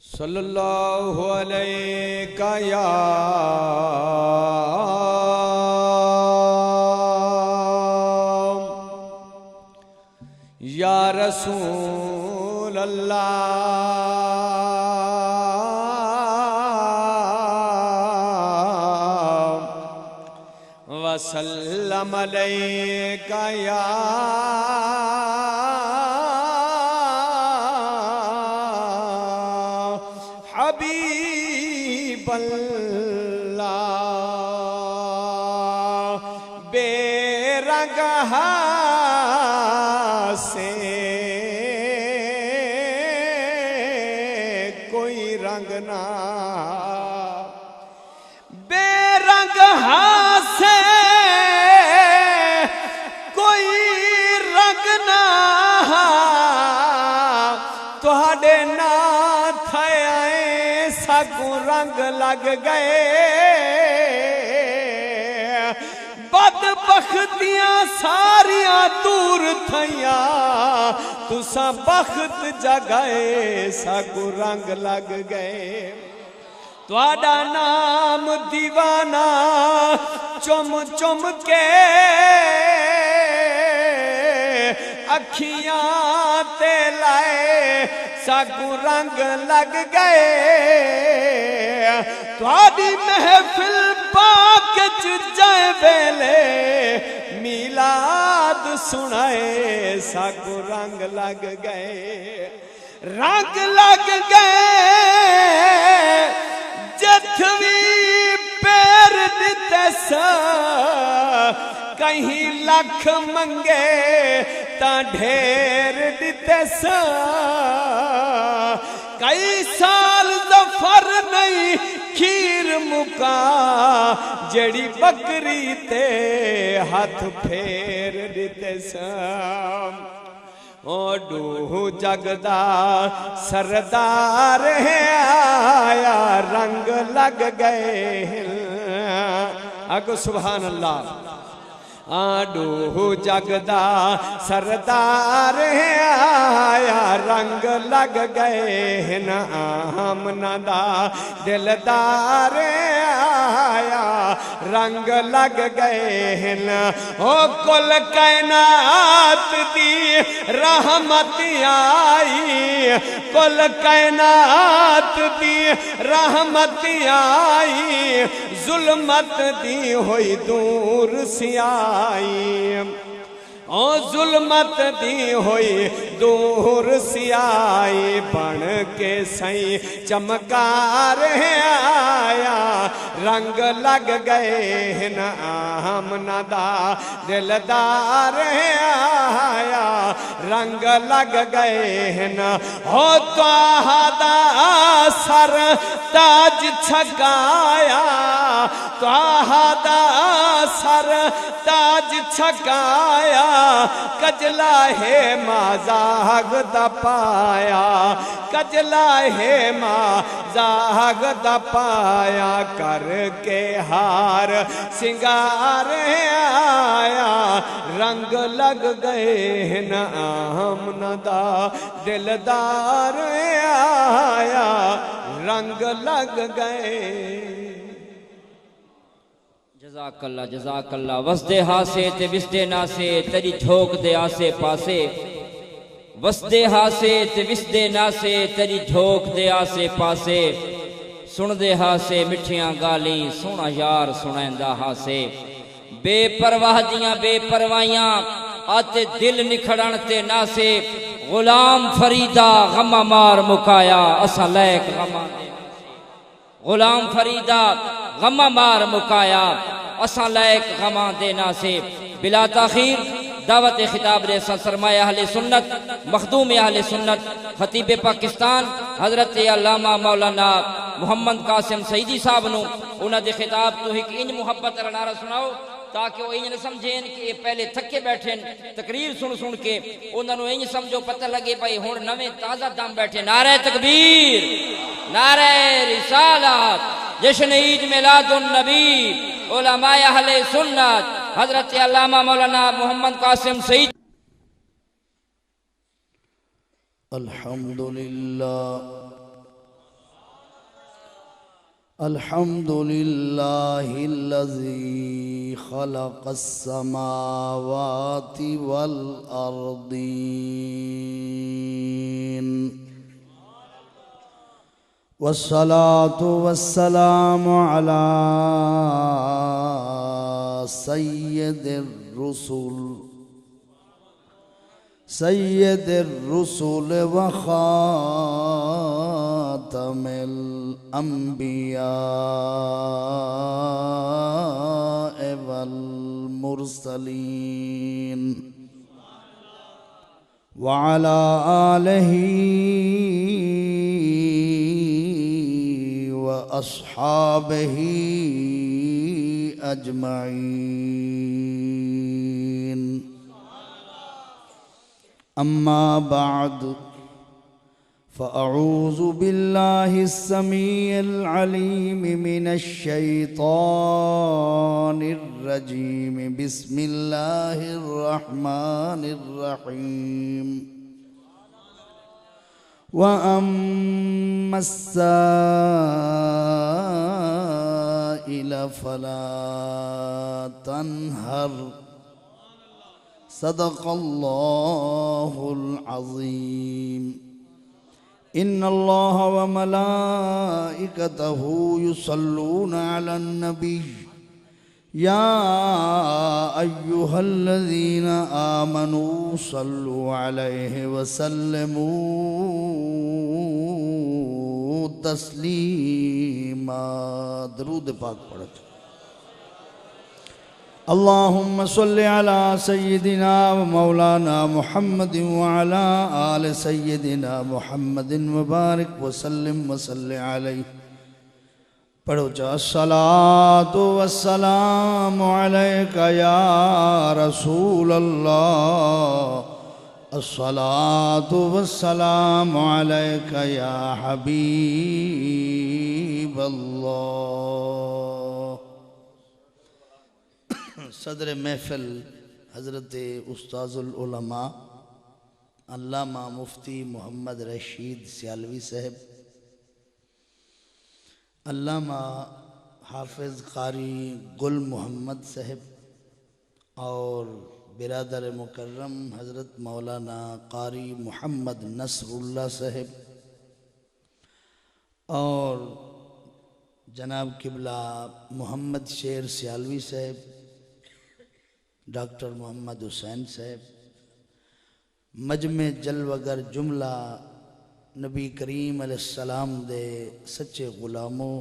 सल्लल्लाहु अलैका या रसूल अल्लाह वसल्लम अलैका या बेरंग से कोई रंग ना, बेरंग से कोई रंग ना, तुहाडे ना थे सगू रंग लग गए। बदबख्तियां सारियां दूर थैया, तुसा बख्त जगाए सगू रंग लग गए। तुहाडा नाम दीवाना चुम चुम के अखियां ते लाए सगू रंग लग गए। तुहाडी महफिल पाक च जाए वेले मिलाद सुनाए सगू रंग लग गए। रंग लग गए जथवी पैर दिते कहीं लख मंगे ता ढेर दिते कई साल जफर नहीं खीर मुका, जड़ी बकरी ते हाथ फेर दिते ओ डूह जगदा सरदार है आया रंग लग गए। अगो सुभान अल्लाह। आडूह जगदा सरदार है आया रंग लग गए न, आमना दा दिलदार आया रंग लग गए न। ओ कुल कायनात दी रहमत आई, कुल कायनात दी रहमत आई, जुल्मत दी होई दूर सियाई। ओ जुल्मत दी होई दूर सियाई, बन के सही चमकार है आया रंग लग गए न, आमना दा दिलदार है आया रंग लग गए न। हो तुहाडा सर ताज छकाया, तुहाडा सर ताज छकाया, कजला है माजाग दपाया, कजला है माजाग दपाया, करके हार सिंगार आया रंग लग गए न, आमना दा दिलदार आया रंग लग गए। जज़ाकल्ला जज़ाकल्ला। वसदे हासे ते विसदे नासे तेरी झोंक दे आसे पासे, वसदे हासे ते विसदे नासे तेरी झोंक दे आसे पासे, सुन दे हासे मिठियां गाली सोना यार सुनैंदा हासे। बेपरवाह दियां बेपरवाहियां आते दिल निखड़न ते नासे, गुलाम फरीदा गमा मार मुकाया असा लैक गमा दे। गुलाम फरीदा गमा मार मुकाया असा लैक गमा देना से। बिला ताखीर दावत खिताब रे सरमाया अहले सुन्नत मखदूम अहले सुन्नत खतीब पाकिस्तान हजरत अल्लामा मौलाना मोहम्मद कासिम सईदी साहब नू उन्हां दे खिताब तो एक इंज मुहब्बत दा नारा सुनाओ ताकि वो इंज न समझें कि ये पहले थके बैठे तकरीर सुन सुन के उन्होंने इंज समझो पता लगे भाई हुण नवे ताज़ा दम बैठे। नारे तकबीर, नारे रिसालत, जश्न ईद मिलादुन नबी, उलमाए अहले सुन्नत हजरत अल्लामा मौलाना मोहम्मद कासिम सईद। अल्हम्दुलिल्लाह अल्हम्दुलिल्लाहिल्लज़ी खलक़स्समावाति वल अर्दीन वस्सलातु वस्सलामु अला सय्यिदिर रुसूल व खातमिल अंबिया वल मुरसलीन व अला आलिहि व अस्हाबिहि अजमईन। अम्मा बाद फ़अऊज़ु बिल्लाहिस्समीइल अलीम मिनश्शैतानिर्रजीम। बिस्मिल्लाहिर्रहमानिर्रहीम। व अम्मस्साइल फला तन्हर। सदक़ल्लाहुल अज़ीम। इन्नल्लाह व मलाइकतहु युसल्लूना अलन नबी या अय्युहल्लज़ीना आमनू सल्लु अलैहि व सल्लिमू तस्लीमा। दरूद पाक पढ़ो। अल्लाहुम्मा सल्लि अला सय्यिदिना व मौलाना मुहम्मदिन व अला आलि सय्यिदिना मुहम्मदिन व बारिक व सल्लिम व सल्लि अलैहि। पढ़ो जा। अस्सलातु वस्सलामु अलैका या रसूल अल्लाह। अस्सलातु वस्सलामु अलैका या हबीब अल्लाह। सदर महफिल हज़रत उस्ताज़ुल उलमा अल्लामा मुफ्ती मोहम्मद रशीद सियालवी साहब, अल्लामा हाफिज़ कारी गुल मोहम्मद साहब और बिरादर मुकर्रम हज़रत मौलाना कारी मोहम्मद नसरुल्लाह साहब और जनाब किबला मोहम्मद शेर सियालवी साहब, डॉक्टर मोहम्मद हुसैन साहब, मजमे जलवगर जुमला नबी करीम अलैहिस्सलाम दे सच्चे गुलामों,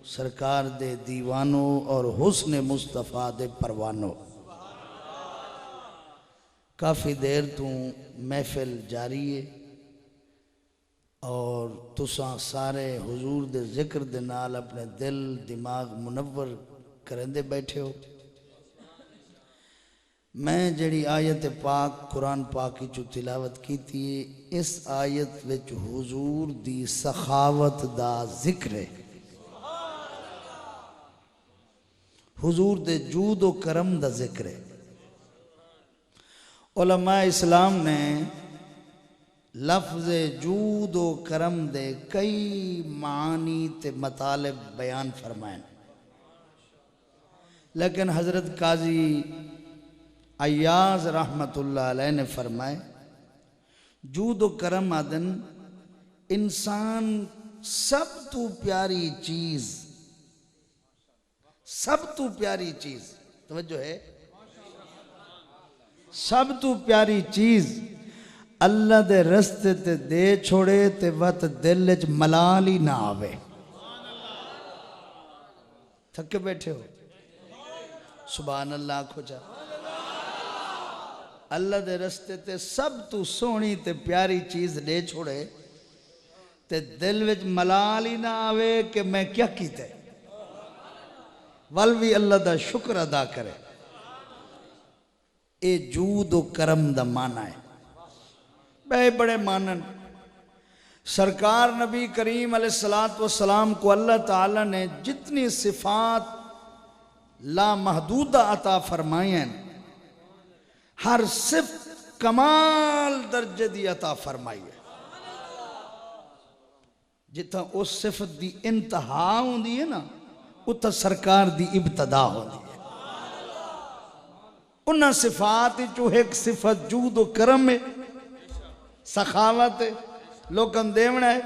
सरकार दे दीवानों और हुस्न मुस्तफ़ा दे परवानों। काफ़ी देर तो महफिल जारी है और तुसां सारे हुजूर दे जिक्र दे नाल अपने दिल दिमाग मुनव्वर करेंदे बैठे हो। मैं जड़ी आयत पाक कुरान पाक की तिलावत की थी, इस आयत विच हुजूर दी सखावत दा जिक्र है, हुजूर दे जूद व करम दा जिक्र है। उलमा इस्लाम ने लफ्ज़ जूद व करम दे कई मानी ते मतालिब बयान फरमाए, लेकिन हज़रत काजी अय्याज रहमतुल्लाह अलैह ने फरमाए जूद व करम आदन इंसान सब तो प्यारी चीज, सब तो प्यारी चीज, तवज्जो है, सब तो प्यारी चीज अल्लाह दे रस्ते ते दे छोड़े ते वत दिल च मलाल ही ना आवे। थके बैठे हो, सुभान अल्लाह आखो जा। अल्लाह दे रस्ते ते सब तू सोहनी ते प्यारी चीज दे छोड़े ते दिल विच मलाल ही ना आवे कि मैं क्या कीता, वल भी अल्लाह दा शुक्र अदा करे। ए जूद व करम दा माना है। बड़े मानन सरकार नबी करीम अलैहिस्सलातु वस्सलाम को अल्लाह ताला ने जितनी सिफात लामहदूदा अता फरमाई हैं, हर सिफ्त कमाल दर्जे दी अता फरमाई है। जिथा उस सिफत दी इंतहा होंदी है ना, उथा सरकार दी इब्तदा होंदी है। उन्हां सिफात चो एक सिफत जूद व करम है, सखावत है, लोगों देवना है।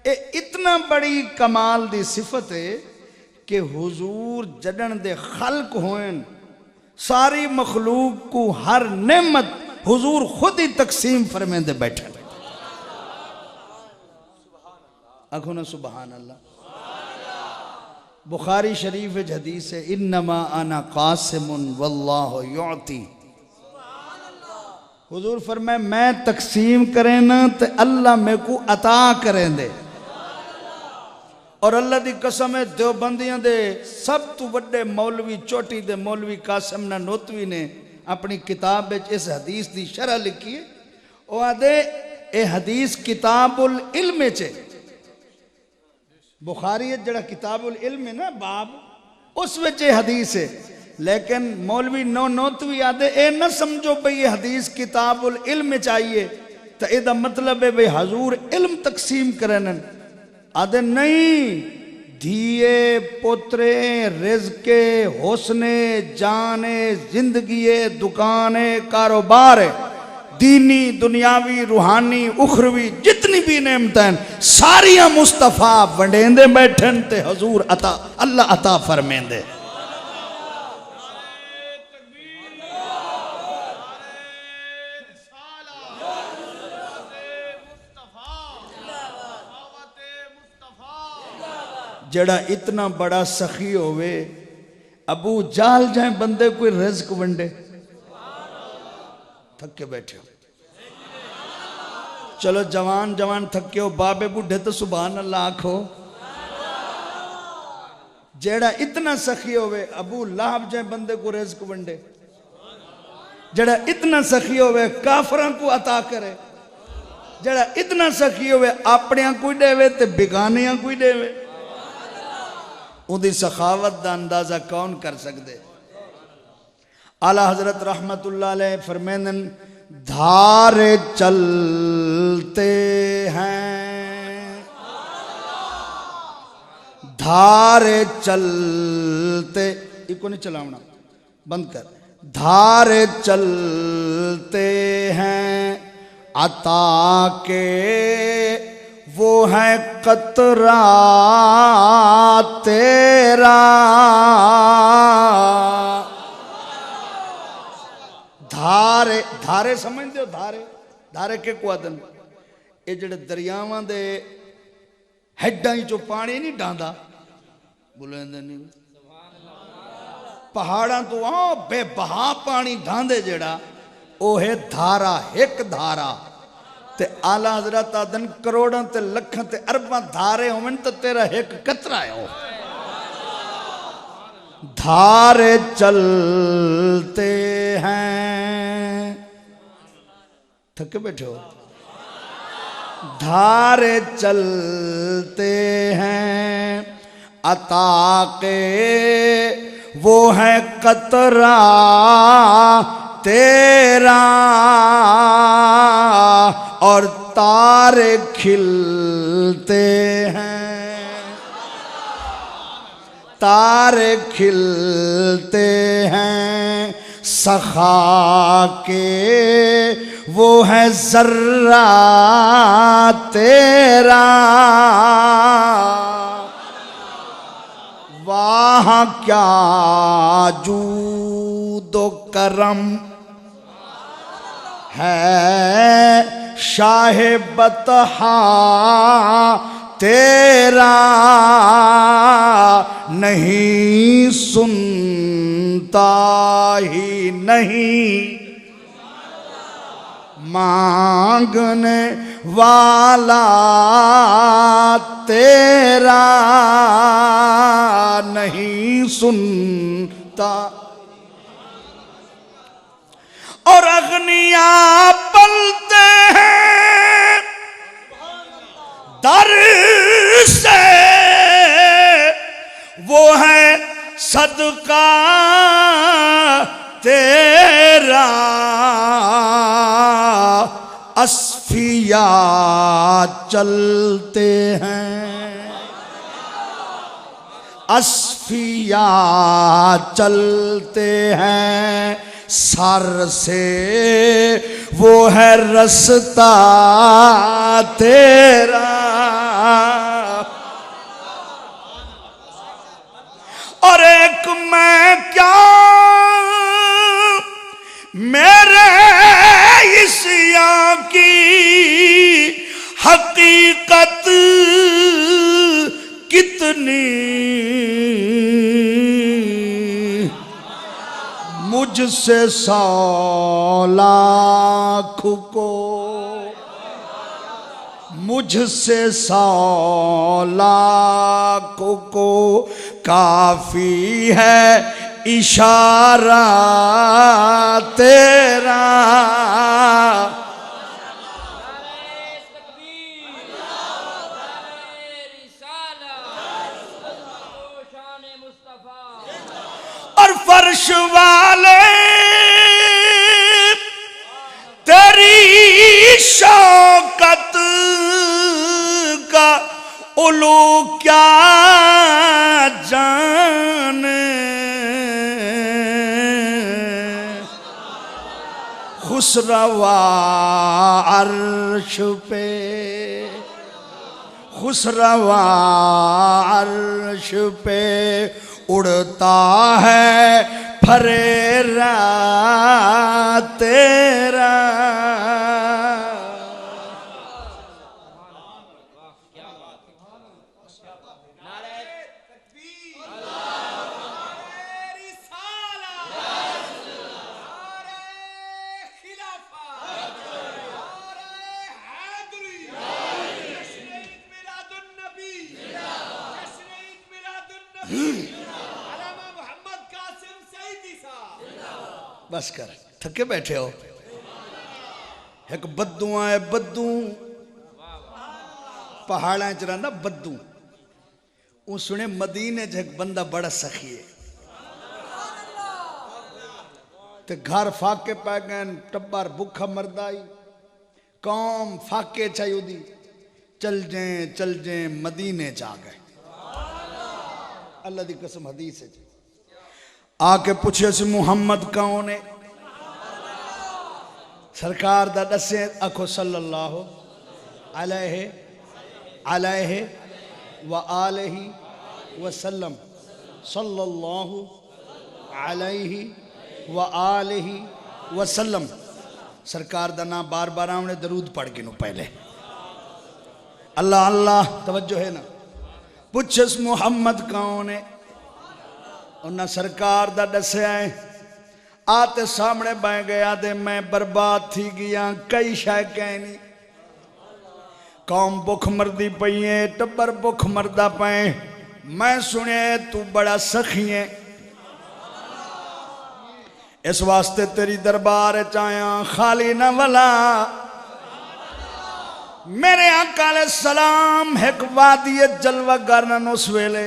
ये इतना बड़ी कमाल दी सिफत है कि हुजूर जडन दे खल्क होन, सारी मखलूक को हर नेमत हुजूर खुद ही तकसीम फरमेंदे बैठे। आखो ना सुबहान अल्लाह। बुखारी शरीफ हदीस है, इन्नमा अना कासिमुन वल्लाहु युअती। हुजूर फरमाए मैं तकसीम करें ना तो अल्लाह मेरे को अता करें दे। और अल्लाह दी कसम है, देवबंदियां दे सब तो बड़े मौलवी, चोटी दे मौलवी कासिम नानोतवी ने अपनी किताब में इस हदीस की शरह लिखी है। वो आदे ये हदीस किताबुल इल्म च, बुखारी जड़ा किताबुल इल्म है ना बाब, उस विच हदीस है। लेकिन मौलवी नौतवी आदे ए न समझो भाई ये हदीस किताबुल इल्म चाहिए तो यदा मतलब है भाई हजूर इल्म तकसीम करन। आदे नहीं, धिये पोतरे रिज़्के हुस्ने जाने जिंदगी दुकाने कारोबार दीनी दुनियावी रूहानी उखरवी जितनी भी नेमतें सारिया मुस्तफा वंडेंदे बैठन ते हजूर अता अल्लाह अता फरमेंदे। जड़ा इतना बड़ा सखी होवे, अबू जाल जाए बंदे कोई रिज़्क वंडे, थके बैठे हो। चलो जवान जवान थके हो, बाबे बुढ़े तो सुभान अल्लाह आखो। जेड़ा इतना सखी होवे, अबू लाहब जाए बंदे को रिज़्क वंडे, जेड़ा इतना सखी होवे काफरां को अता करे, जेड़ा इतना सखी होवे अपने कोई देवे ते बेगानियां कोई देवे। उदी सखावत दा अंदाजा कौन कर सकते। आला हजरत रहमतुल्लाह अलैह फरमानन, धारे चलते हैं, धारे चलते, इको नहीं चलावना, बंद कर। धारे चलते हैं अता के वो है कतरा तेरा। धारे धारे समझते हो, धारे धारे के कुआदन ये जेड़े दरियावां दे हेडां चो पानी नहीं डांदा, बुलेंदे नहीं, पहाड़ां तो आ बेबहा पानी डांदे जेड़ा ओ है धारा, एक धारा। ते आला हजरत आदन करोड़ों ते लखां ते अरबां धारे होवन तो तेरा एक कतरा है। ओ धारे चलते हैं, थके बैठे हो। धारे चलते हैं अता के वो है कतरा तेरा। और तारे खिलते हैं, तारे खिलते हैं सखा के वो है जर्रा तेरा। वाह क्या जूदो करम है शाहे बतहा तेरा। नहीं सुनता ही नहीं मांगने वाला तेरा। नहीं सुनता और अग्निया पलते हैं दर से वो है सदका तेरा। अस्फिया असफिया चलते हैं, असफिया चलते हैं, सर से वो है रास्ता तेरा। और एक मैं क्या मेरे इस यहाँ की हकीकत कितनी, मुझसे 100 लाख को, मुझसे 100 लाख को काफी है इशारा तेरा। और फर्श वाले तेरी शौकत का उलू क्या जाने, खुसरवा अर्श पे, खुसरवा अर्श पे उड़ता है फरेरा तेरा। बस कर, थके बैठे हो। एक बद्दू है, बद्दू पहाड़ा च रहा बद्दू। वो सुने मदीने च एक बंदा बड़ा सखी है, ते घर फाके पै गए, टब्बर भुखा मरदाई, कौम फाके चाहिए, चल जे मदीने च आ गए। अल्लाह दी कसम हदीस है, आके पूछे सी मुहम्मद कौन है, सरकार दा दसे, आखो सल्लल्लाहु अलैहि व आलिहि वसल्लम, सल्लल्लाहु अलैहि व आलिहि वसल्लम। सरकार दा नाम बार बार हमने दरूद पढ़ के नु पहले अल्लाह अल्लाह, तवज्जो है ना। पूछस मुहम्मद कौन है, उन्हें सरकार दा दसिया है। आते सामने बह गया दे मैं बर्बाद थी गया, कई शाय कहनी, कौम भुख मरदी पई है, टब्बर भुख मरदा पे, मैं सुने तू बड़ा सखी है, इस वास्ते तेरी दरबार चाया खाली न वला। मेरे आका अलैहि सलाम एक वादी जलवा करन उस वेले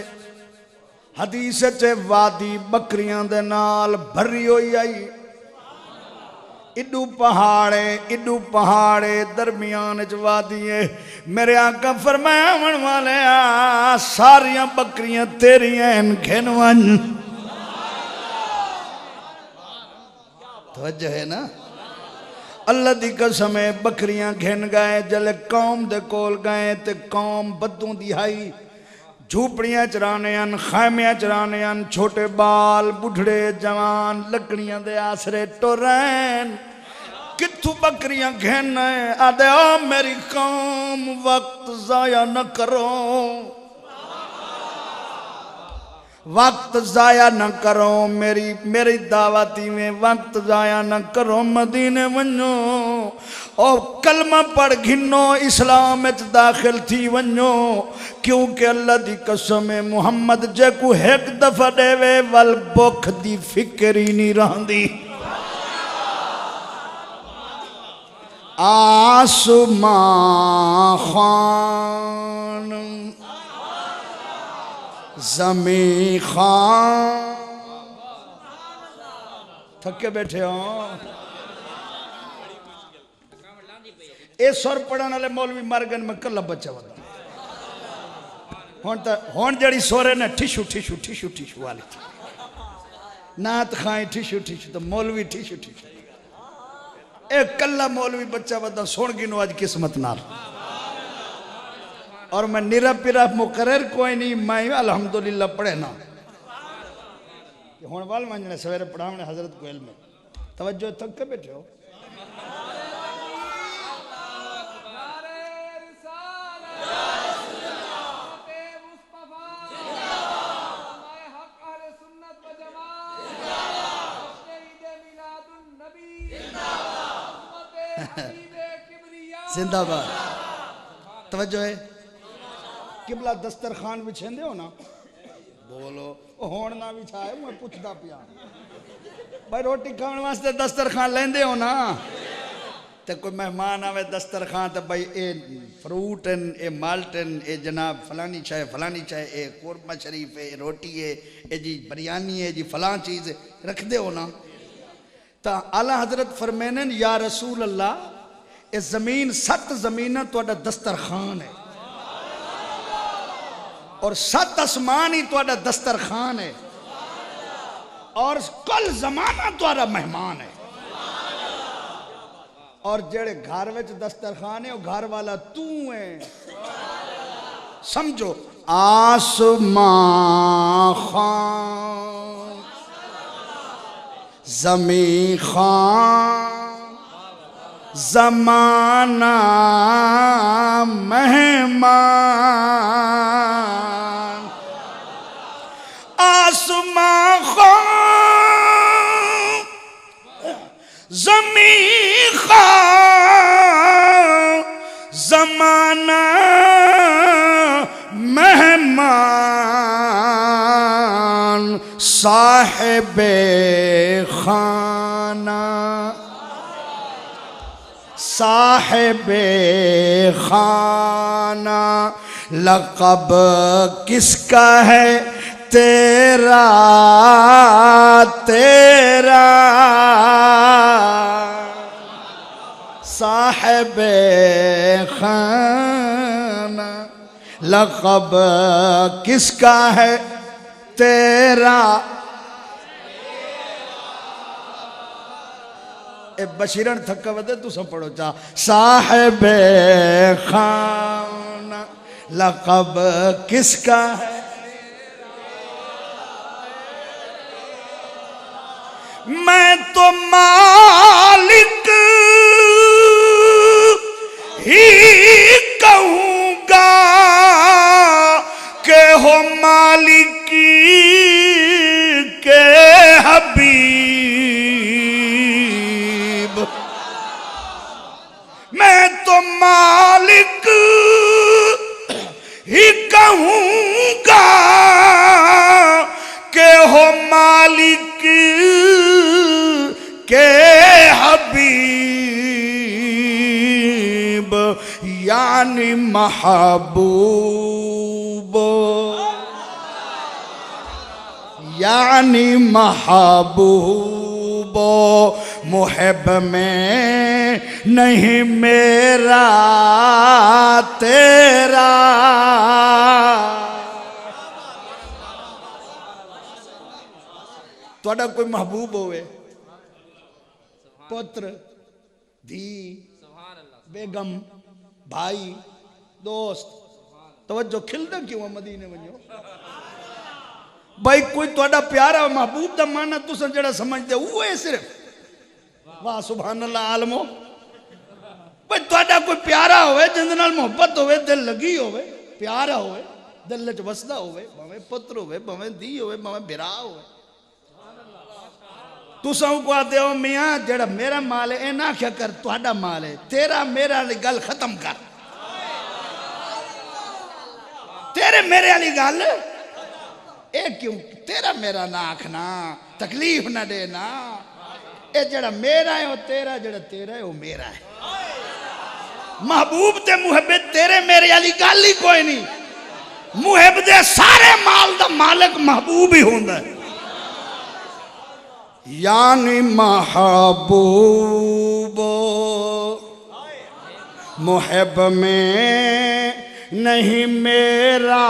हदीस च वादी बकरियां दे नाल भरी होई आई, इडू पहाड़े दरमियान च वादी है। मेरे आका फरमावन वाले सारियां बकरियां तेरियां घिन वन। तवज्जो है ना। अल्लाह दी कसम है, बकरियां घिन गए, जले कौम दे कोल गए ते कौम बद्दू दी हाई, झूपड़ियां चराने अन, खैमियां चराने अन, छोटे बाल बुढ़ड़े जवान लकड़ियां दे आसरे टुरैन, कित्थू बकरियां घिन आदे ओ मेरी कौम वक्त जाया न करो, वक्त जाया न करो, मेरी दावती में वक्त जाया न करो, मदीने वनो ओ कलमा पढ़ घिनो, इस्लाम में दाखिल थी वनो, क्योंकि अल्लाह दी कसम है मुहम्मद जे को एक दफा देवे वल भुख दी फिक्र ही नहीं रहंदी। आसमां खान ज़मीं खान, थके बैठे हो, ये सुर पढ़ने वाले मौलवी मर गए, मैं कला बच्चा बता हुण जड़ी सुर है ना ठिशू ठिशू ठिशू ठिशू वाली नात खाए ठिशू ठिशू तो मौलवी ठिशू ठिशू एक कला मौलवी बच्चा बता सुन गिनो आज किस्मत नाल। और मैं निरा पिरा मुकर्रर कोई नहीं, मैं अल्हम्दुलिल्लाह पढ़े ना हुण वाल मंजने सवेरे पढ़ावने हजरत कोयल में तवज्जो थक के बैठे हो। जिंदाबाद तवज्जो है। किबला दस्तरखान बिछेंदे हो ना बोलो होण ना बिछाए मैं पुछदा पिया भाई रोटी खाने वास्ते दस्तरखान लेंदे हो ना तो कोई मेहमान आवे दस्तरखान तो भाई ए फ्रूट एन ए माल्टन ए जनाब फलानी चाय ए कोरमा शरीफ है रोटी है ए जी बिरयानी है जी फलां चीज रख दे हो ना। तो आला हजरत फरमानन या रसूल अल्लाह ये जमीन 7 जमीन तुहाडा दस्तरखान है और 7 आसमान ही तुहाडा दस्तरखान है और कल जमाना तुहाडा मेहमान है। और जेड़े घर में दस्तरखान है वो घर वाला तू है समझो। आसमां खान जमी खान जमाना मेहमान। आसमां खान जमी खान जमाना मेहमान। साहिबे खाना साहिबे खाना लक़ब किसका है तेरा तेरा। साहिबे खाना लक़ब किसका है तेरा। ए बशीरन थका वदे तू सब पढ़ो चा। साहिबे खाना लक़ब किसका है मैं तो मालिक ही कहूँगा के हो मालिकी के हबीब। मैं तो मालिक ही कहूँगा के हो मालिक के हबीब यानी महबूब यानी महबूब मुहब में नहीं मेरा तेरा। तुहाडा कोई महबूब होवे पुत्र धी बेगम भाई दोस्त तवज्जो खिलदा क्यों मदीने वञो भाई कोई तुहाडा प्यारा महबूब दा माना तुसां जेड़ा समझदे वो है सिर्फ वाह सुभान अल्लाह आलमो। भाई तुहाडा कोई प्यारा होवे जिंदे नाल मोहब्बत होवे दिल लगी होवे प्यारा होवे दिल च वसदा होवे भावें पुत्र होवे भावें धी होवे भावें बिरा होवे। तुसां को आते हो मियाँ जेड़ा मेरा माल है ना क्या कर तुहाडा माल है तेरा मेरा वाली गल खत्म कर। तेरे मेरे वाली गल ए क्यों तेरा मेरा ना आखना तकलीफ ना देना। ए जेड़ा मेरा है वो तेरा जेड़ा तेरा है वो मेरा है। महबूब ते मुहब्बत तेरे मेरे वाली गल ही कोई नहीं। मुहब दे सारे माल दा मालिक महबूब ही होंदा है। यानी महबूब मुहब में नहीं मेरा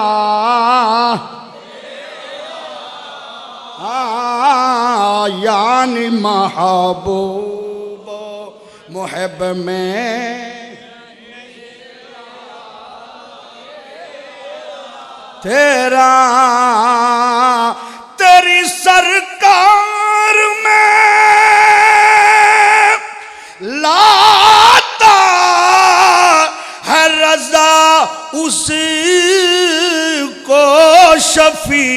यानी महबूब मुहब में तेरा तेरी सरकार में लाता है रजा उसी को शफी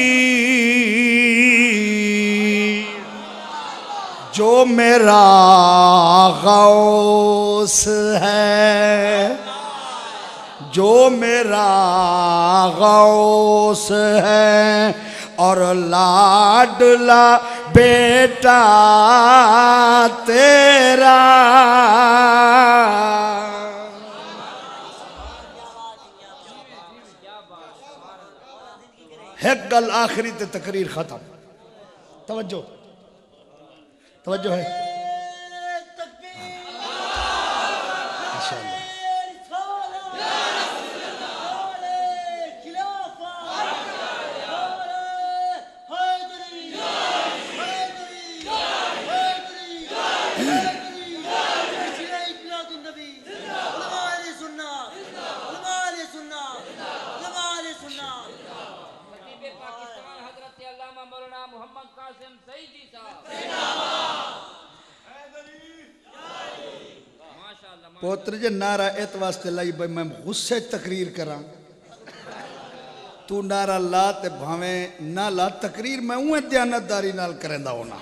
जो मेरा गौस है जो मेरा गौस है और लाडला बेटा तेरा है गल आखिरी ते तकरीर खत्म तवज्जो तवज्जो है पोत्र जे नारा इत वास्ते लाई भाई मैं गुस्से तकरीर करा तू नारा ला ते भावे ना ला तकरीर मैं उहे दयानतदारी नाल करेंदा होना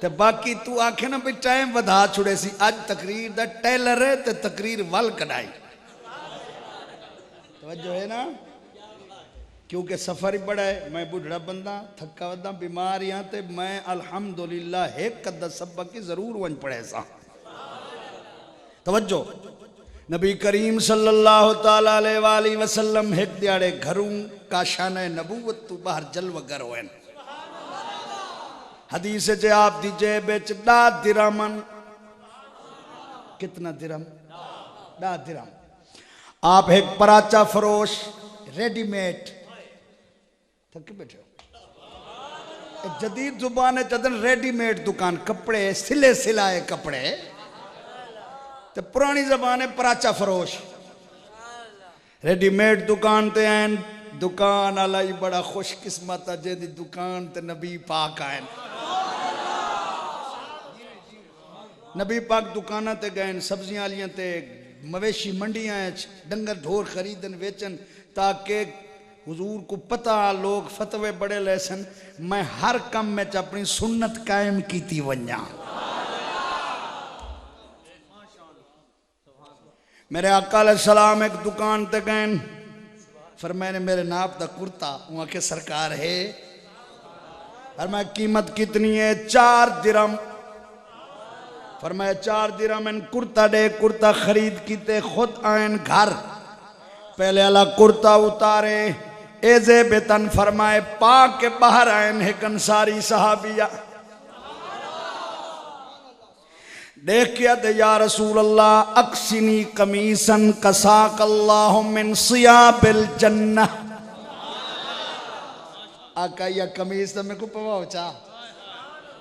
ते बाकी तू आखे ना भी टाइम वधा छुड़े सी अज तकरीर दा टेलर है ते तकरीर वल कढ़ाई तवज्जो है ना क्योंकि सफर ही बड़ा है मैं बुढ़ा बंदा थका वदा बीमार हाँ ते मैं अल्हम्दुलिल्लाह एक अद्धा सबक की जरूर वन पढ़े सा तवज्जो नबी करीम सल्लल्लाहु ताला अलैहि वसल्लम एक दिहाड़े घरों काशान नबूवत तू बाहर जलवगर होए हदीस च आप दी जेब विच 10 दिरहमन कितना दिरहम 10 दिरहम आप एक पराचा फरोश रेडीमेड थक बैठे हो जदीद जुबान चदन रेडीमेड दुकान कपड़े सिले सिलाए कपड़े ते पुरानी जबान है पराचा फरोश रेडीमेड दुकान ते आन दुकान वाला ही बड़ा खुशकिस्मत है जेदी दुकान ते नबी पाक आए नबी पाक दुकाना ते गए सब्जियां वालियां ते मवेशी मंडियां डंगर ढोर खरीदन वेचन ताकि हुजूर को पता लोग फतवे बड़े लेसन मैं हर कम में अपनी सुन्नत कायम की वन्या मेरे आका अलैहिस्सलाम एक दुकान ते गए फिर मैंने मेरे नाप दा कुर्ता वहां के सरकार है फरमाया कीमत कितनी है 4 दिरहम फरमाया 4 दिरहम इन कुर्ता दे कुर्ता खरीद कीते खुद आयन घर पहले वाला कुर्ता उतारे एजे बेतन फरमाए पा के बाहर आयन एक अंसारी सहाबिया देख किया दे या रसूल अल्लाह अक्सिनी कमीसन कसाक अल्लाह मिन सियाबिल जन्नह आका या कमीज तो मेरे को पवाओ चा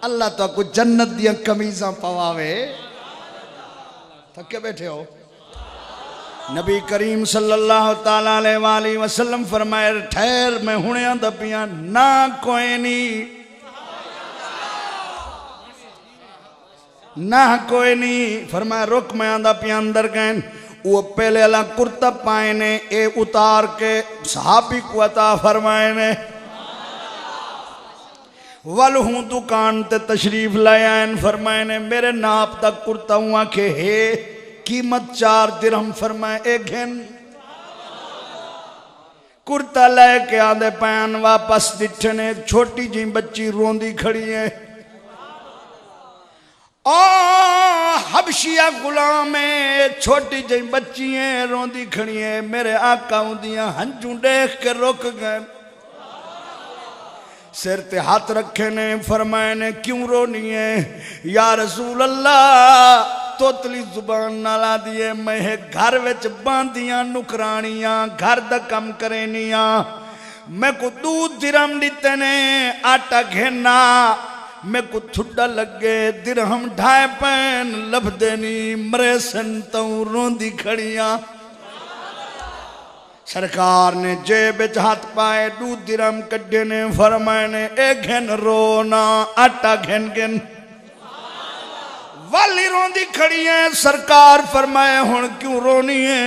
अल्लाह तो आपको जन्नत दिया कमीजा पवावे थके बैठे हो नबी करीम सल्लल्लाहु ताला अलैहि वसल्लम फरमाए ठहर मैं हुणे आंदा पिया ना कोई नहीं ना कोई नहीं फरमाया रुक मैं आंदा पिया अंदर गए वो पहले वाला कुर्ता पाए ने ए उतार के सहाबी को अता फरमाए ने वल हूँ दुकान ते तशरीफ लाया फरमाए ने मेरे नाप तक कुर्ता हुआ के हे कीमत 4 दिरहम फरमाए एक घिन कुर्ता लेके आदे पैन वापस दिठे ने छोटी जी बच्ची रोंदी खड़ी है हबशिया गुलाम है छोटी जी बच्ची है रोंदी खड़ी है मेरे आका उदियां हंजू देख के रुक गए सिर ते हाथ रखे ने फरमाए ने क्यों रोनी है या रसूल अल्लाह तोतली जुबान नाला दिए मैं घर विच बांधियां नुकरानियां घर दा कम करेनियां मैं को 2 दिरहम दिते ने आटा घेना मैं को थुड्डा लगे दिरहम ढाए पैन लभदे नी मरे संतों रोंदी खड़ियां सरकार ने जेब विच हाथ पाए 2 दिरहम कड्डे ने फरमाए ने ए घेन रोना आटा घेन घेन वाली रोंदी खड़ी है सरकार फरमाए हुण क्यों रोनी है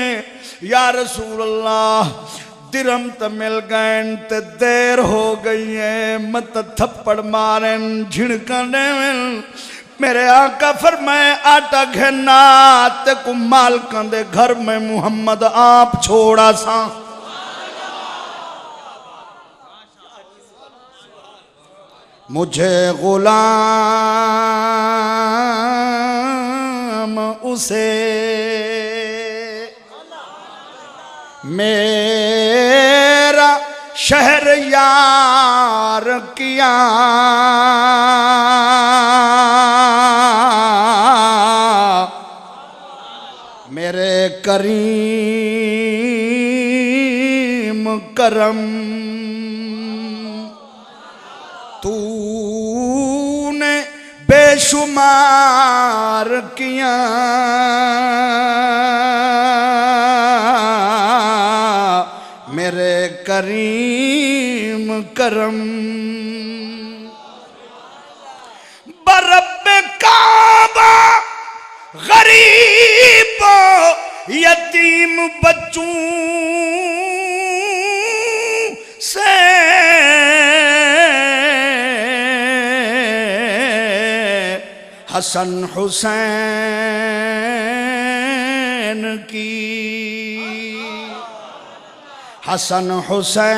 या रसूल अल्लाह दिरहम तो मिल गए ते देर हो गई है मत थप्पड़ मारन झिड़का देवन मेरे आका फरमाए आटा घेना ते को मालकां दे घर में मुहम्मद आप छोड़ा सा मुझे गुलाम उसे मेरा शहर यार किया मेरे करीम करम तूने बेशुमार किया मेरे करीम करम बरब काबा गरीब यतीम बच्चों से हसन हुसैन की हसन हुसैन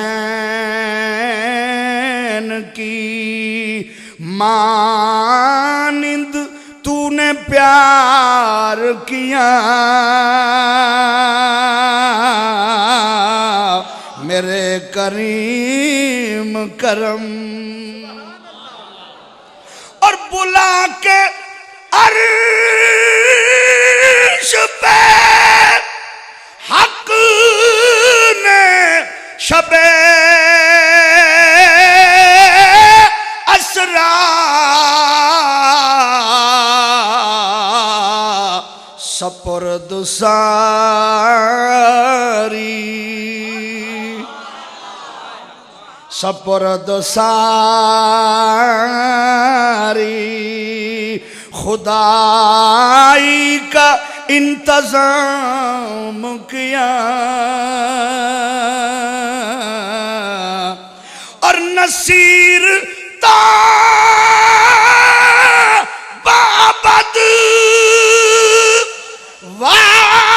की मानिंद तूने प्यार किया मेरे करीम करम और बुला के अर्श पे हक ने शबे असरा सपुर्द सारी सपुर्द सारी खुदाई का इंतजाम किया और नसीर ताबाद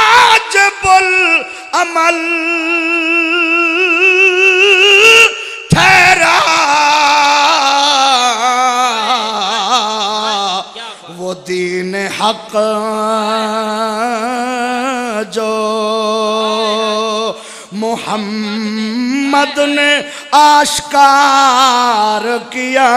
वाजिबुल अमल ठहरा वो दीन हक जो मोहम्मद ने आश्कार किया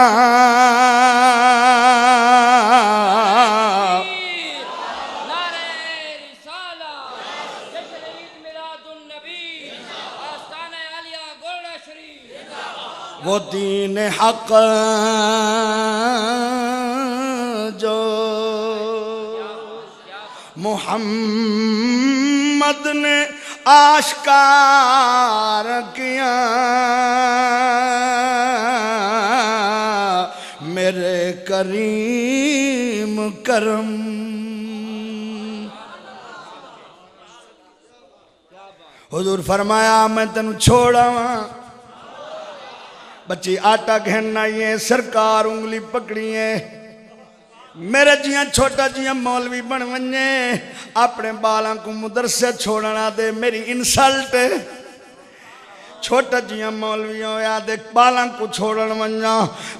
वो दीन हक जो मोहम्मद ने आश्कार किया मेरे करीम करम हुजूर फरमाया मैं तेन छोड़ावा बच्ची आटा घेना ही है सरकार उंगली पकड़ी है मेरे जिया छोटा जिया मौलवी बन वने अपने बालों को मदरसे छोड़ना दे मेरी इंसल्ट छोटा जिया मौलवी होया दे बालों को छोड़न वना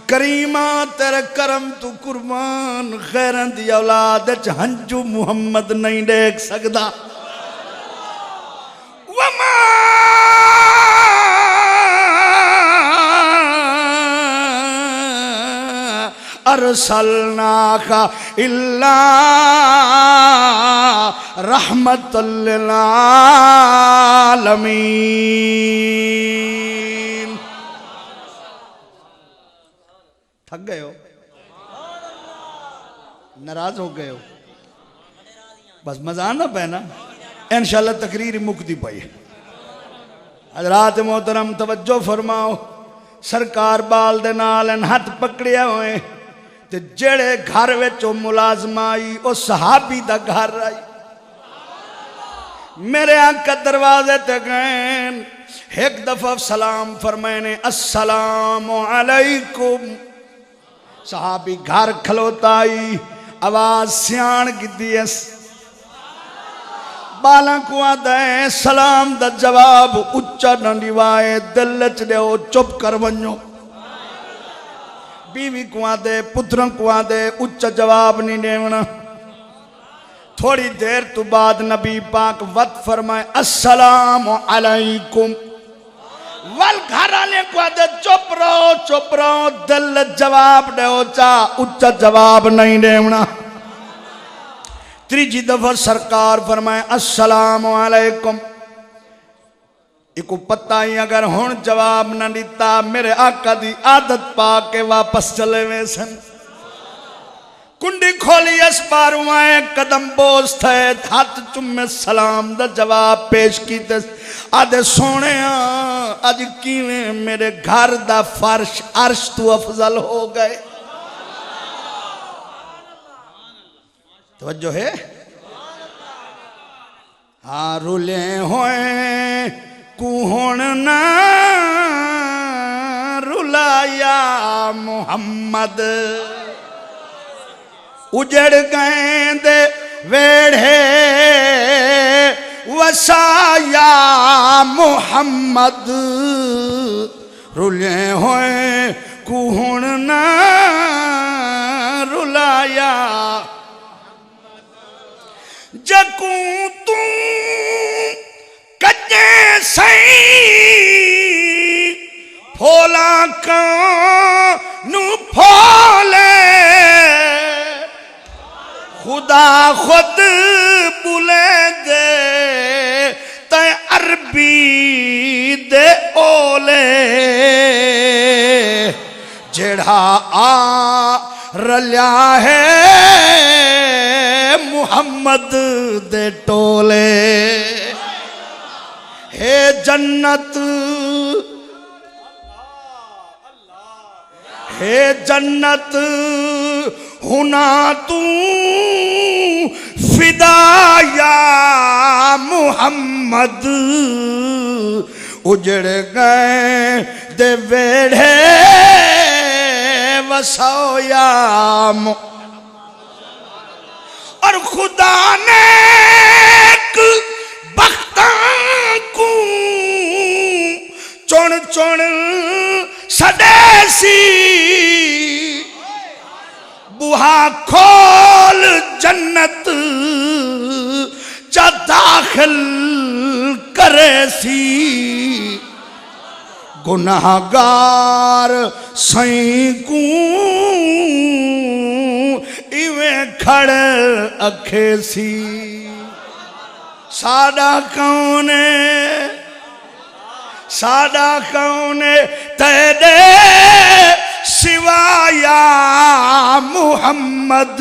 करीमा तेरे करम तू कुर्बान खैरन दी औलाद च हंजू मुहम्मद नहीं देख सकदा वमा अरसलनाका इल्ला रहमतल लिल आलमीन। थक गए हो, नाराज हो गए हो, बस मजा ना पैना। इंशाल्लाह तकरीर मुकती पई। हजरात मोहतरम तवज्जो फरमाओ। सरकार बाल दे नाल हथ पकड़िया हुए ते जेड़े घर विच मुलाजमा आई ओ सहाबी दा घर आई। मेरे आका दरवाजे ते गए, एक दफा सलाम फरमाए ने अस्सलामु अलैकुम। सहाबी घर खलोता आई, आवाज सियाण गिद्दी बाला को आदा है सलाम दा जवाब उच्चा न निवाए दिल च दो चुप कर वनो। बीवी को आदे पुत्र को आदे उच्चा जवाब नहीं देवना। थोड़ी देर तो बाद नबी पाक वत फरमाए अस्सलामु अलैकुम। वल घर वाले को आदे चुप रहो दिल जवाब दो चा उच्चा जवाब नहीं देवना। तीजी दफा सरकार फरमाए अस्सलामु अलैकुम। इको पता ही अगर हुन जवाब न दिता मेरे आका दी आदत पा के वापस चले वे सन। कुंडी खोली अस बारू आए कदम बोझ थे हाथ चुमे सलाम दा जवाब पेश कीते। आदे सोने अज किवें मेरे घर दा फर्श अर्श तू अफजल हो गए। तवज्जो है। हाँ रुले होए कुहण ना रुलाया मुहम्मद। उजड़ गए दे वेढ़े वसाया मुहम्मद। रुले होए कुहण ना रुलाया। जकू तू कच्चे सही फोला कानू फोले। खुदा खुद बुले दे ते अरबी दे ओले। जेड़ा आ रलिया है मुहम्मद दे टोले। हे जन्नत हे जन्नत हुना तू फिदाया मुहम्मद। उजड़ गए दे वेढ़े वसोया। और खुदा ने बख्तां को चुन चुन सदेसी। बुहा खोल जन्नत चा दाखिल करे सी। गुनाहगार सई को इवें खड़ अखे सी। साडा कौन तेरे सिवाया मुहम्मद।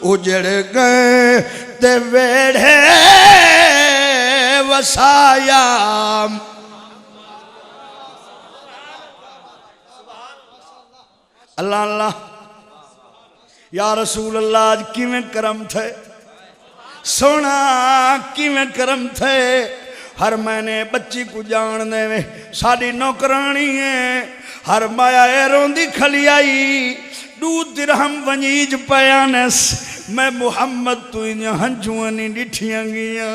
उजड़ गए ते वेढ़े वसाया। अल्लाह अल्लाह या रसूल अल्लाह आज किवें करम थे सोना किवें करम थे। हर महीने बच्ची को जान देवे साड़ी नौकरानी है। हर माया रोंदी खलियाई 2 दिरहम वंजीज पयानस। मैं मुहम्मद तू हंझुआ नहीं डिठियां गईया।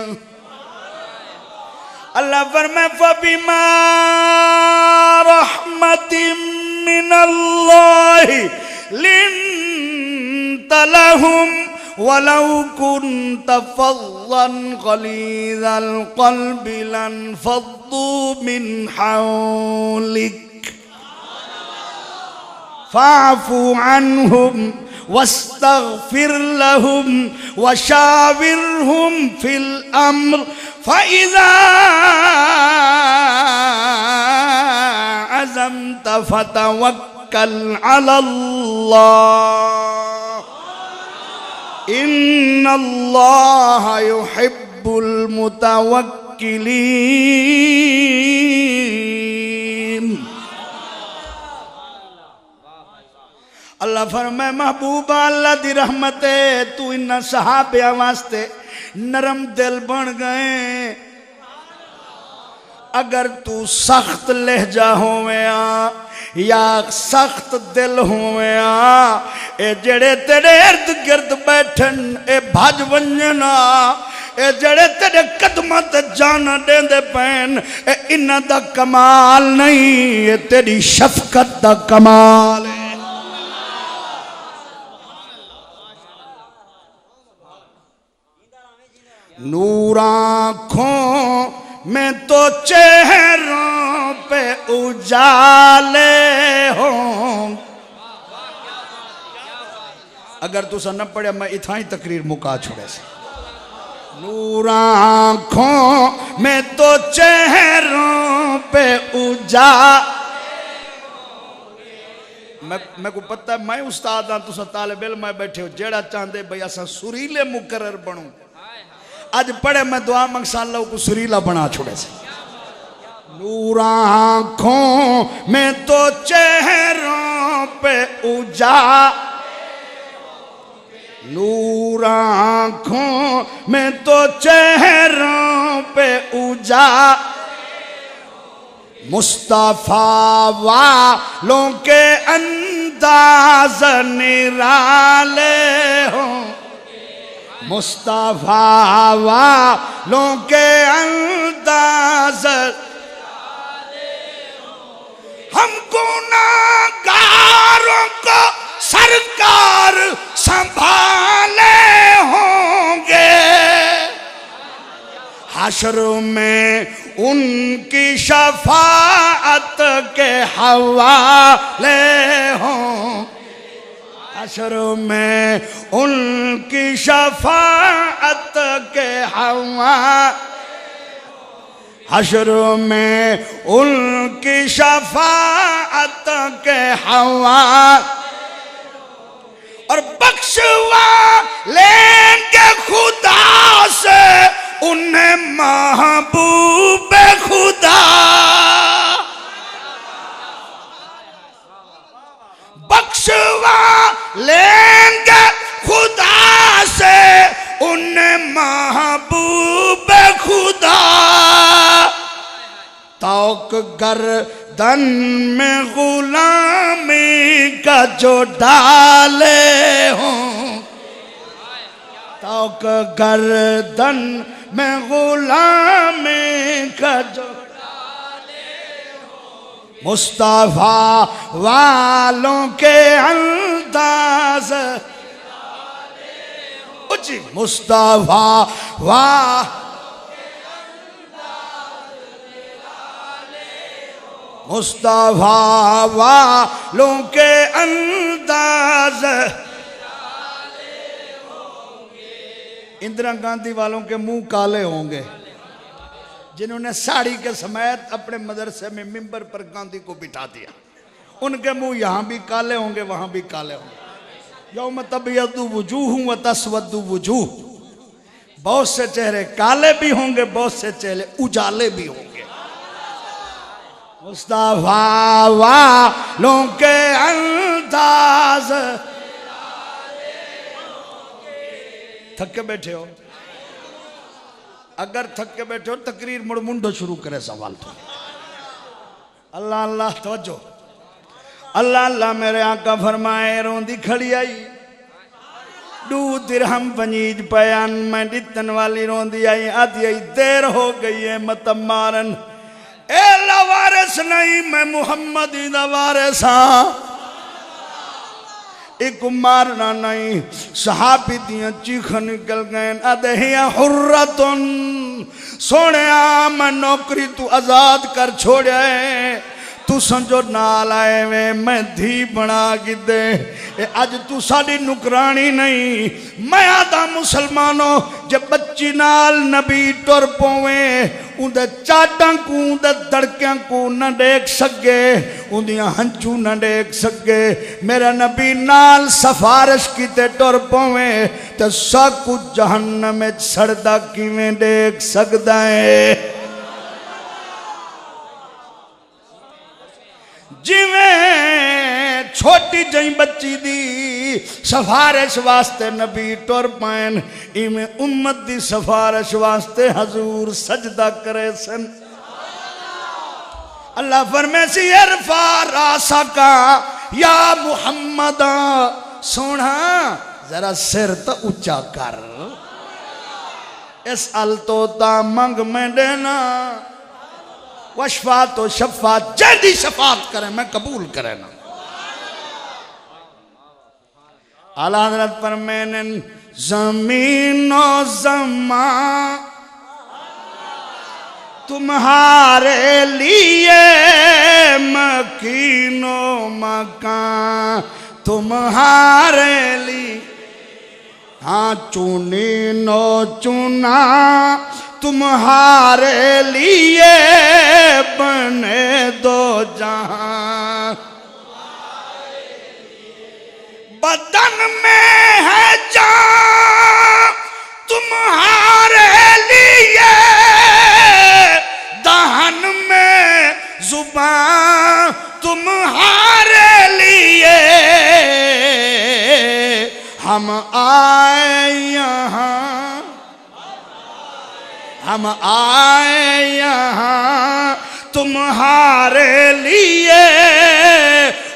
अल्लाह फरमाए फबिमा रहमतिम मिनल्लाहि लिन्त लहुम वलौ कुन्त फज़्ज़न गलीज़ल क़ल्बि लन्फ़ज़्ज़ू मिन हौलिक। फ़ाफ़ु अन्हुम वस्तग़फ़िर लहुम वशाविरहुम फ़िल अम्र फ़इज़ा अज़म्त फ़तवक्कल अलल्लाह इन्नल्लाह युहिब्बुल मुतवक्किलीन। अल्लाह फरमाए महबूबा अल्लाह दी रहमत है तू इन्ना सहाबिया वास्ते नरम दिल बन गए। अगर तू सख्त लहजा होवेया या सख्त दिल होवेया ए जड़े तेरे इर्द गिर्द बैठन ए भज वंजना ए जड़े तेरे कदमां ते जाना देंदे पैन ए इन्हां दा कमाल नहीं ए तेरी शफकत दा कमाल है। नूर आँखों में तो चेहरों पे उजाले हों। अगर तुसा न पढ़े मैं इतना ही तकरीर मुका छोड़े से। नूर आँखों में तो चेहरों पे मैं को पता है मैं उस्ताद हाँ तुसा तालिब इल्म में बैठे हो जेड़ा चाहते भाई असा सुरीले मुकर्रर बनूं आज पढ़े मैं दुआ मंगसा अल्लाह को सुरीला बना छोड़े से। नूर आँखों में तो चेहरों पे नूर आँखों में तो चेहरों पे मुस्तफा वालों के अंदाज निराले हों। मुस्तफा वालों के अंदाज हम गुनाहगारों को सरकार संभाले होंगे। हश्र में उनकी शफाअत के हवाले हों। हश्र में उनकी शफाअत के हश्र में उनकी शफाअत के और बख्शवा लेंगे खुदा से उन्हें महबूब खुदा। बख्शवा लेंगे खुदा से उन्हें महबूब खुदा। तौक गर्दन में गुलामी का जो डाले हों। तौक गर्दन में गुलामी का जो मुस्तफा वालों के अंदाज मुस्तफा मुस्तफा वालों के अंदाज। इंदिरा गांधी वालों के मुंह काले होंगे जिन्होंने साड़ी के समेत अपने मदरसे में मिंबर पर गांधी को बिठा दिया। उनके मुंह यहाँ भी काले होंगे वहां भी काले होंगे। यौम तबयद्दु वुजूह व तस्वद्दु वुजूह। बहुत से चेहरे काले भी होंगे बहुत से चेहरे उजाले भी होंगे। मुस्तफा वालों के अंदाज। थक के बैठे हो अगर थक के बैठे हो तकरीर मुड़ मुंडो शुरू करे सवाल तो अल्लाह अल्लाह तवज्जो। अल्लाह अल्लाह मेरे आका फरमाए रोंदी खड़ी आई 2 दिरहम पनीज पयान मैं दितन वाली रोंदी आई आधी आई देर हो गई है मत मारन ए लवारिस नहीं मैं मुहम्मद ही दा वारिस हां। एक मारना नहीं सहाबी दियां चीखां निकल गए अदहिया हुर्रतुन सोने मैं नौकरी तू आजाद कर छोड़े तू समझो नाल आए वे मैं धी बना के दे अज तू साड़ी नुकरानी नहीं। मैं आदा मुसलमानों जब बच्ची नाल नबी टुर पवे उनदे चाटां को उनदे दड़कियां को न देख सके उन्दियां हंचू न देख सके। मेरा नबी नाल सफारिश किते टुर पवे ते सब कुछ जहन्नम में सड़दा किवें देख सकदा है। जिवें छोटी जही बच्ची दी सफारिश वास्ते नबी टुर पैन इवें उम्मत दी सफारिश वास्ते हजूर सजदा करे सन। अल्लाह फरमाए सी इरफा रासका या मुहम्मद सोना जरा सिर तो ऊंचा कर। इस अल तो ता मंग में देना वशफा तो शफात जल्दी शफात करें मैं कबूल करें ना। आला हज़रत पर मैंने ज़मीनो ज़मा तुम्हारे लिए मकीनो मकान तुम्हारे लिए हाँ चुनी नो चुना तुम्हारे लिए बने दो जहां। बदन में है जान तुम्हारे लिए दहन में जुबान तुम्हारे लिए हम आए यहाँ हम आए यहाँ तुम्हारे लिए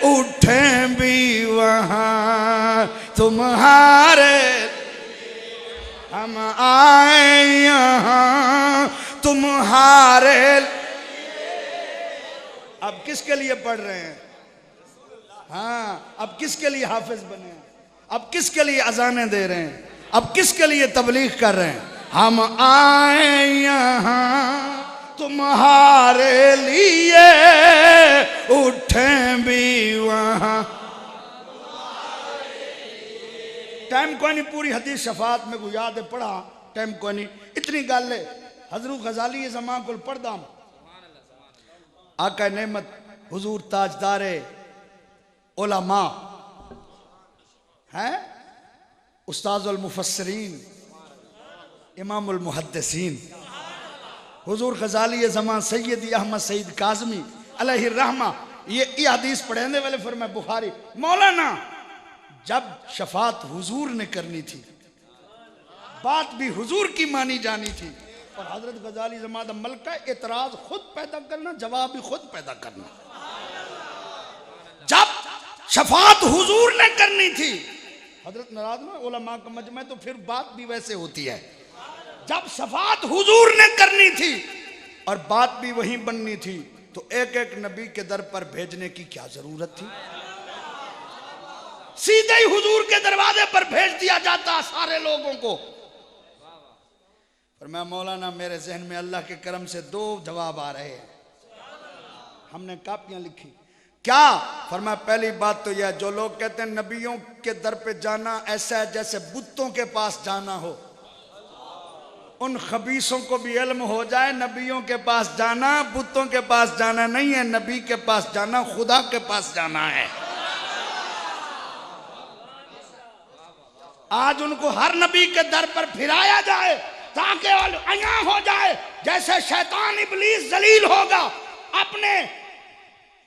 उठे भी वहाँ तुम्हारे हम आए यहाँ तुम्हारे। अब किसके लिए पढ़ रहे हैं? हाँ अब किसके लिए हाफिज बने हैं? अब किसके लिए अजानें दे रहे हैं? अब किसके लिए तबलीग कर रहे हैं? हम आए यहाँ तुम्हारे लिए उठे भी वहाँ। टाइम कोई नहीं पूरी हदीस शफात में को याद है पढ़ा टाइम कोई नहीं इतनी गल है। हजरत गजाली ये जमा को पढ़दा आका नेमत हुजूर ताजदारे उलमा हैं उस्ताजुल मुफस्सिरीन इमामुल मुहद्दिसीन हुजूर गजाली ज़मान सैयदी अहमद सईद काज़मी अलैहि रहमा ये हदीस पढ़ने वाले फरमाए बुखारी मौलाना जब शफात हुजूर ने करनी थी बात भी हुजूर की मानी जानी थी और हजरत गजाली ज़मान मलका एतराज खुद पैदा करना जवाब भी खुद पैदा करना। जब शफात हुजूर ने करनी थी हजरत नाराज में उलमा का मजमा तो फिर बात भी वैसे होती है। जब शफात हुजूर ने करनी थी और बात भी वहीं बननी थी तो एक एक नबी के दर पर भेजने की क्या जरूरत थी? सीधे ही हुजूर के दरवाजे पर भेज दिया जाता सारे लोगों को। पर मैं मौलाना मेरे जहन में अल्लाह के करम से दो जवाब आ रहे हैं। हमने कापियां लिखी क्या फरमाया पहली बात तो यह जो लोग कहते हैं नबियों के दर पे जाना ऐसा है जैसे बुतों के पास जाना हो उन खबीसों को भी इल्म हो जाए नबियों के पास जाना बुतों के पास जाना नहीं है नबी के पास जाना खुदा के पास जाना है। आज उनको हर नबी के दर पर फिराया जाए ताकि अया हो जाए जैसे शैतान इब्लीस जलील होगा अपने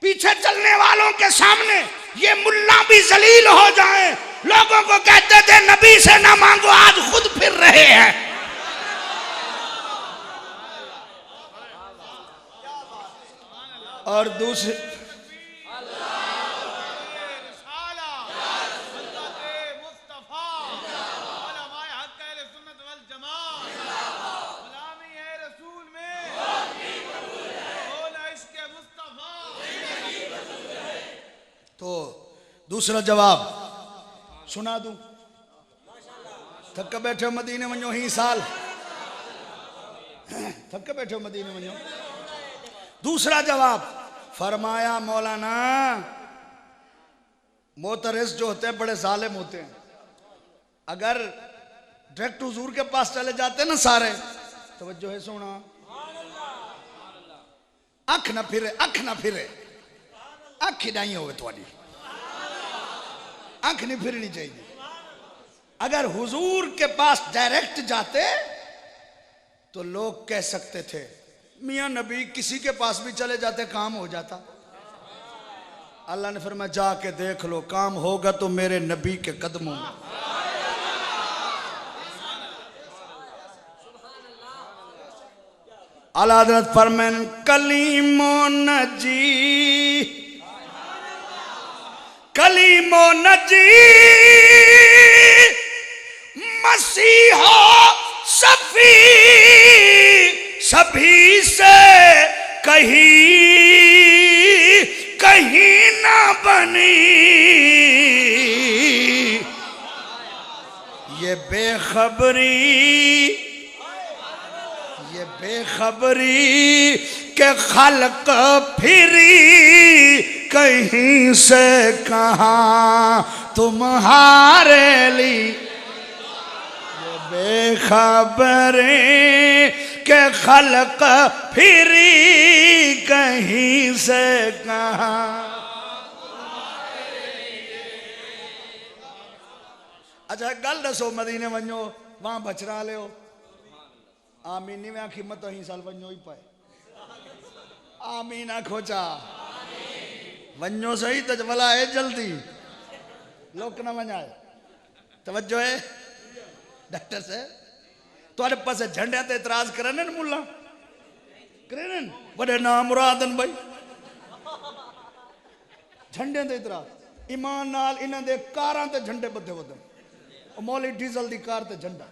पीछे चलने वालों के सामने ये मुल्ला भी जलील हो जाए। लोगों को कहते थे नबी से ना मांगो आज खुद फिर रहे हैं। और दूसरे तो दूसरा जवाब सुना दूं थक बैठे मदीने वञो ही साल थक बैठे मदीने वञो। दूसरा जवाब फरमाया मौलाना मोतरिस जो होते हैं बड़े जालिम होते हैं, अगर डायरेक्ट हुजूर के पास चले जाते ना सारे, तवज्जो है सोना, अख ना फिरे, अख ना फिरे, अख ही नहीं होवे थोड़ी, अख नहीं फिरनी चाहिए। अगर हुजूर के पास डायरेक्ट जाते तो लोग कह सकते थे मियां नबी किसी के पास भी चले जाते काम हो जाता। अल्लाह ने फरमाया जाके देख लो, काम होगा तो मेरे नबी के कदमों में। आला हज़रत फरमान कलीमो नजी, कलीमो नजी मसीहा सफी सभी से कहीं कहीं ना बनी, ये बेखबरी, ये बेखबरी के खल्क फिरी कहीं से कहां तुम्हारे लिए, ये बेखबरी के खल्क फिरी कहीं से कहां। अच्छा गल दसो, मदीने वञो वहां बचरा लियो, आमीन में आखी मत ही साल वञो ही पाए, आमीन आखो चा वञो सही तो भला है जल्दी, लोग न वञाए। तवज्जो है डॉक्टर साहब, तुहाडे पासे झंडे ते इतराज करन न मुल्ला करन बड़े नाम मुरादन भाई, झंडे ते इतराज ईमान नाल इन्हां दे कारां ते झंडे बधे वधन, मौली डीजल दी कार ते झंडा,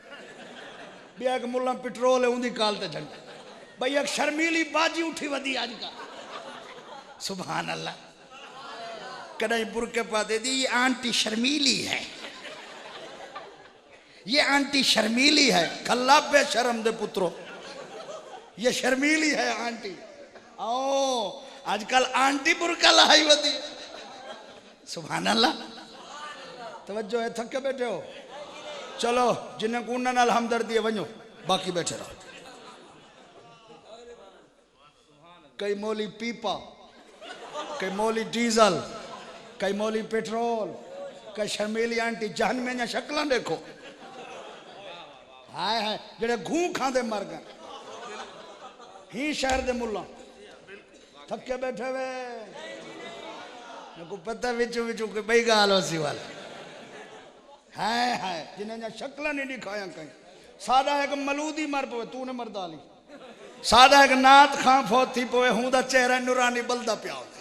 बिया एक मुल्ला पेट्रोल है उंदी काल ते झंडा, भाई एक शर्मीली बाजी उठी वधी आज का, सुभान अल्लाह। कदई बुरके पा दे दी, ये आंटी शर्मीली है, ये आंटी शर्मीली है, कल्ला बेशरम दे पुत्रो, ये शर्मीली है आंटी। आओ आजकल आंटी बुरका लाई वधी, सुभान अल्लाह। तवज्जो है, थके बैठे हो, चलो जिन्हें कूना नाल हमदर्दी है वञो, बाकी बैठे रहो। कई मौली पीपा, कई मौली डीजल, कई मौली पेट्रोल, कई शर्मीली आंटी, जहन्नम में शक्लां देखो, हाय हाय जेड़े घूं खांदे मर गए ही शहर दे मुल्ला, थके बैठे वे को पता विचू विचू के बई गाल होसी वाला, हाय हाय जिन्हें शक्लां नहीं दिखाया कहीं। सादा एक मलूदी मर पवे, तू ने मरदाली, सादा एक नात खां फौत थी पवे, हूं दा चेहरा नूरानी बलदा पिया होता।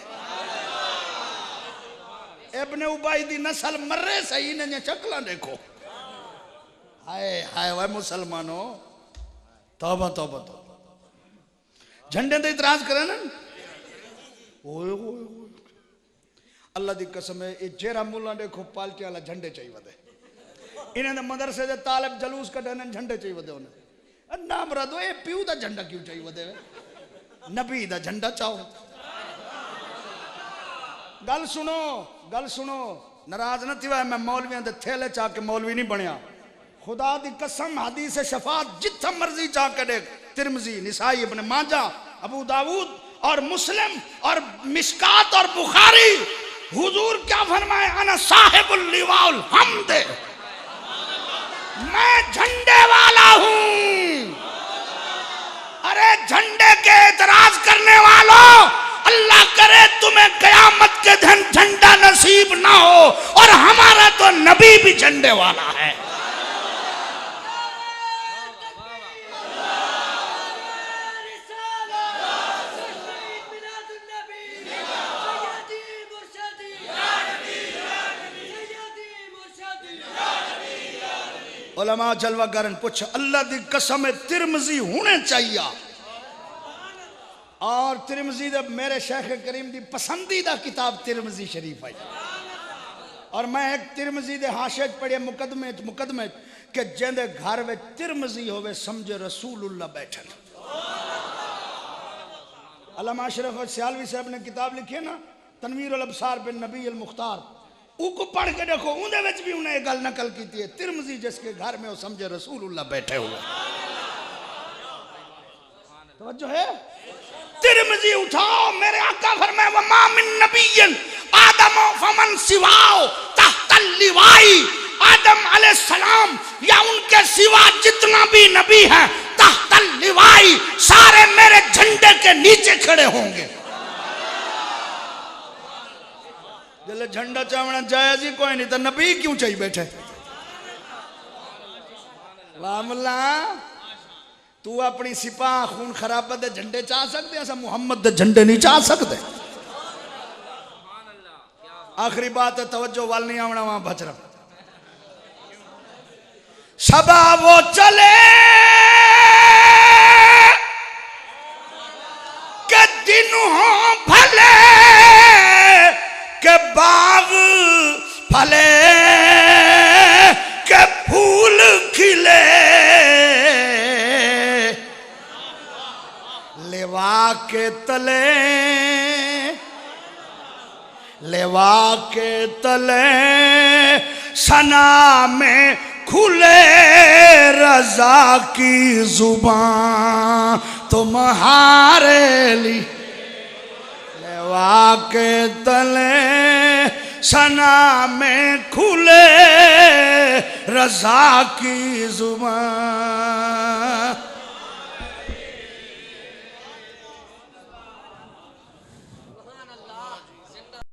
इब्ने उबई दी नस्ल मर्रे सही ने शक्लां देखो, हाय हाय वाह मुसलमानों, तौबा तौबा तौबा। झंडे ते इतराज करे ना, ओए ओए अल्लाह दी कसम है, ये जेरा मुल्ला देखो पालके वाला झंडे चाहिए वदे, इन्हें तो मदरसे दे तालिब जलूस कढने झंडे चाहिए वदे, उन्हें ना मरादो ये प्यू दा झंडा क्यों चाहिए वदे, नबी दा झंडा चाहो। गल सुनो, गल सुनो, नाराज न थी, मैं मौलवियों दे थेले चाह के मौलवी नहीं बनया, खुदा दी कसम हदीस शफात जिथा मर्जी चाह के देख, तिरमिजी, निसाई, इब्ने माजा, अबू दाऊद और मुस्लिम और मिशकात और बुखारी, हुजूर क्या फरमाए, अना साहिबुल लिवाउल हम्द, मैं झंडे वाला हूं। अरे झंडे के एतराज करने वालों, अल्लाह करे तुम्हें कयामत के दिन झंडा नसीब ना हो, और हमारा तो नबी भी झंडे वाला है। उलमा जलवा करन पूछ, अल्लाह दी कसम है तिरमिजी होने चाहिए, और तिरमिजी दे मेरे शेख करीम दी पसंदीदा किताब तिरमिजी शरीफ है, और मैं एक तिरमिजी दे हाशिया पढ़े मुकदमे के जेंदे घर में तिरमिजी होवे समझे रसूलुल्लाह बैठन। अल्लामा अशरफ सियालवी साहब ने किताब लिखी है ना, तनवीर अल अबसार बिन नबी अल मुख्तार, उसको पढ़ के देखो, उनके विच भी उन्हें गल नकल की है। तिरमिजी जिसके घर में वो समझे रसूलुल्लाह बैठे हुए। तवज्जो है? तिरमिजी उठाओ, मेरे आका फरमाए वमा मिन नबिय्यन आदम फमन सिवाओ तहतल लिवाई, आदम अलैहिस्सलाम या उनके सिवा जितना भी नबी है तहतल लिवाई, सारे मेरे झंडे के नीचे खड़े होंगे। जल्ले झंडा चावना जायज ही कोई नहीं, तो नबी क्यों चाहिए बैठे? वाह मुल्ला, तू अपनी सिपाह खून खराबा दे झंडे चाह सकते, ऐसा मुहम्मद दे झंडे नहीं चाह सकते। आखिरी बात है, तवज्जो वाल नहीं आवना वहां बचरा। सबा वो चले के दिन हो भले, के बाग फले, के फूल खिले, लेवा के तले, लेवा के तले सना में खुले रजा की जुबान तुम्हारे लिए, लेवा के तले सना में खुले रजा की जुबान।